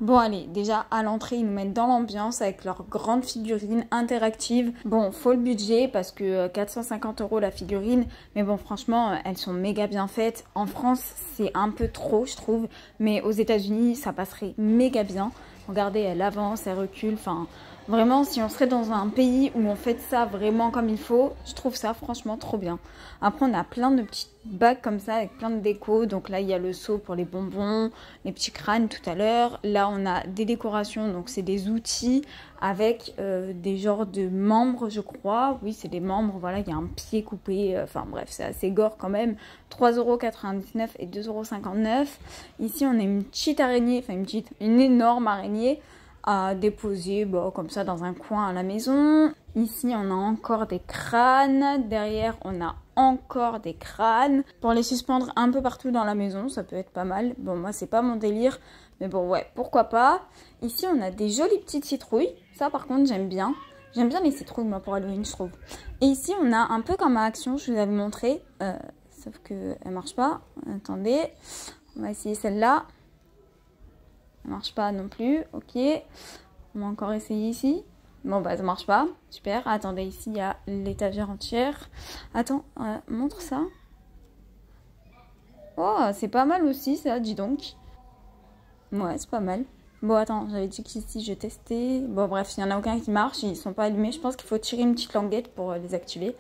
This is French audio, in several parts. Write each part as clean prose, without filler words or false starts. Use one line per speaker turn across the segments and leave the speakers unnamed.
Bon allez, déjà à l'entrée ils nous mettent dans l'ambiance avec leurs grandes figurines interactives. Bon, faut le budget parce que 450 € la figurine, mais bon franchement elles sont méga bien faites. En France c'est un peu trop je trouve, mais aux États-Unis ça passerait méga bien. Regardez, elle avance, elle recule, enfin vraiment si on serait dans un pays où on fait ça vraiment comme il faut, je trouve ça franchement trop bien. Après on a plein de petites bacs comme ça avec plein de déco, donc là il y a le seau pour les bonbons, les petits crânes tout à l'heure. Là on a des décorations, donc c'est des outils avec des genres de membres je crois, oui c'est des membres, voilà il y a un pied coupé, enfin bref c'est assez gore quand même. 3,99 € et 2,59 €. Ici on a une petite araignée, enfin une énorme araignée à déposer bon, comme ça dans un coin à la maison. Ici on a encore des crânes, derrière on a encore des crânes pour les suspendre un peu partout dans la maison, ça peut être pas mal. Bon moi c'est pas mon délire, mais bon ouais pourquoi pas. Ici on a des jolies petites citrouilles, ça par contre j'aime bien. J'aime bien les citrouilles moi pour Halloween je trouve. Et ici on a un peu comme à Action, je vous avais montré, sauf que elle marche pas. Attendez, on va essayer celle-là. Ça marche pas non plus, ok. On va encore essayer ici. Bon bah ça marche pas, super. Attendez, ici il y a l'étagère entière. Attends, montre ça. Oh, c'est pas mal aussi ça, dis donc. Ouais, c'est pas mal. Bon attends, j'avais dit qu'ici je testais. Bon bref, il n'y en a aucun qui marche, ils sont pas allumés. Je pense qu'il faut tirer une petite languette pour les activer.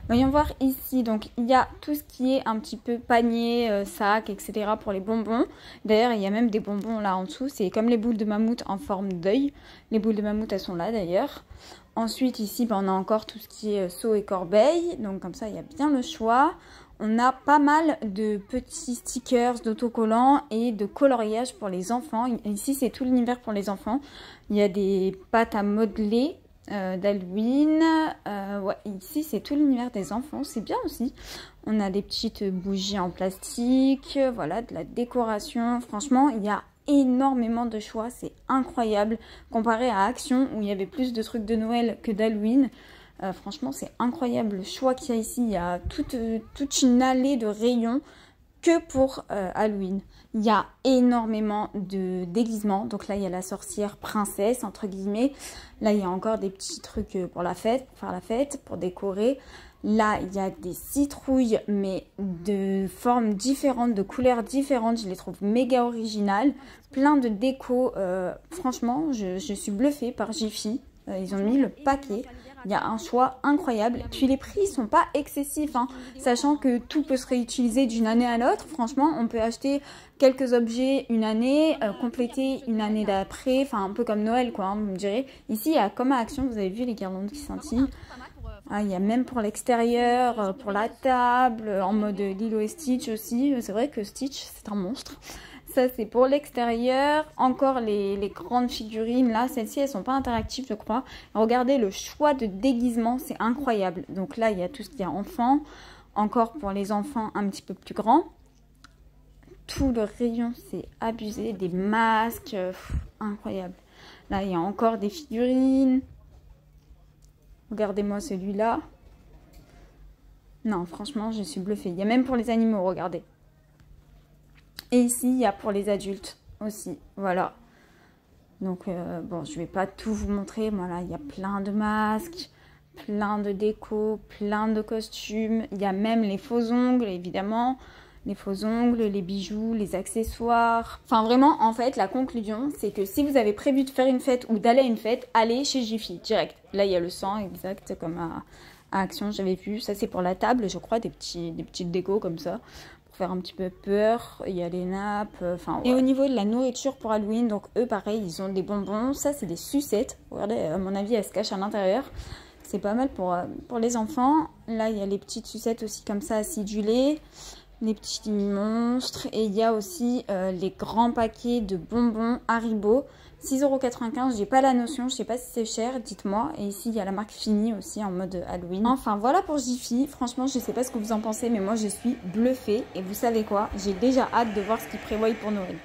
Voyons voir ici, donc il y a tout ce qui est un petit peu panier, sac, etc. pour les bonbons. D'ailleurs, il y a même des bonbons là en dessous. C'est comme les boules de mammouth en forme d'œil. Les boules de mammouth, elles sont là d'ailleurs. Ensuite ici, ben, on a encore tout ce qui est seau et corbeille. Donc comme ça, il y a bien le choix. On a pas mal de petits stickers, d'autocollants et de coloriage pour les enfants. Ici, c'est tout l'univers pour les enfants. Il y a des pâtes à modeler d'Halloween. Ouais, ici, c'est tout l'univers des enfants. C'est bien aussi. On a des petites bougies en plastique. Voilà, de la décoration. Franchement, il y a énormément de choix. C'est incroyable. Comparé à Action, où il y avait plus de trucs de Noël que d'Halloween. Franchement, c'est incroyable le choix qu'il y a ici. Il y a toute une allée de rayons que pour Halloween. Il y a énormément de déguisements. Donc là, il y a la sorcière princesse, entre guillemets. Là, il y a encore des petits trucs pour la fête, pour faire la fête, pour décorer. Là, il y a des citrouilles, mais de formes différentes, de couleurs différentes. Je les trouve méga originales. Plein de déco. Franchement, je suis bluffée par Jiffy. Ils ont mis le paquet. Il y a un choix incroyable. Puis les prix sont pas excessifs, hein. Sachant que tout peut se réutiliser d'une année à l'autre. Franchement, on peut acheter quelques objets une année, compléter une année d'après. Enfin, un peu comme Noël, quoi, hein, vous me direz. Ici, il y a comme à Action, vous avez vu les guirlandes qui scintillent. Ah, il y a même pour l'extérieur, pour la table, en mode Lilo et Stitch aussi. C'est vrai que Stitch, c'est un monstre. Ça, c'est pour l'extérieur. Encore les grandes figurines. Là, celles-ci, elles sont pas interactives, je crois. Regardez le choix de déguisement. C'est incroyable. Donc là, il y a tout ce qu'il y a enfants. Encore pour les enfants un petit peu plus grands. Tout le rayon, c'est abusé. Des masques. Incroyable. Là, il y a encore des figurines. Regardez-moi celui-là. Non, franchement, je suis bluffée. Il y a même pour les animaux, regardez. Et ici, il y a pour les adultes aussi, voilà. Donc, bon, je vais pas tout vous montrer. Voilà, il y a plein de masques, plein de déco, plein de costumes. Il y a même les faux ongles, évidemment. Les faux ongles, les bijoux, les accessoires. Enfin, vraiment, en fait, la conclusion, c'est que si vous avez prévu de faire une fête ou d'aller à une fête, allez chez Jiffy, direct. Là, il y a le sang, exact, comme à Action, j'avais vu. Ça, c'est pour la table, je crois, des petites décos comme ça. Faire un petit peu peur, il y a les nappes, enfin ouais. Et au niveau de la nourriture pour Halloween, donc eux pareil, ils ont des bonbons, ça c'est des sucettes, regardez, à mon avis elles se cachent à l'intérieur, c'est pas mal pour les enfants. Là il y a les petites sucettes aussi comme ça acidulées, les petits monstres, et il y a aussi les grands paquets de bonbons Haribo, 6,95 €, j'ai pas la notion, je sais pas si c'est cher, dites-moi. Et ici il y a la marque Fini aussi en mode Halloween. Enfin voilà pour Jiffy, franchement je sais pas ce que vous en pensez, mais moi je suis bluffée. Et vous savez quoi, j'ai déjà hâte de voir ce qu'ils prévoient pour Noël.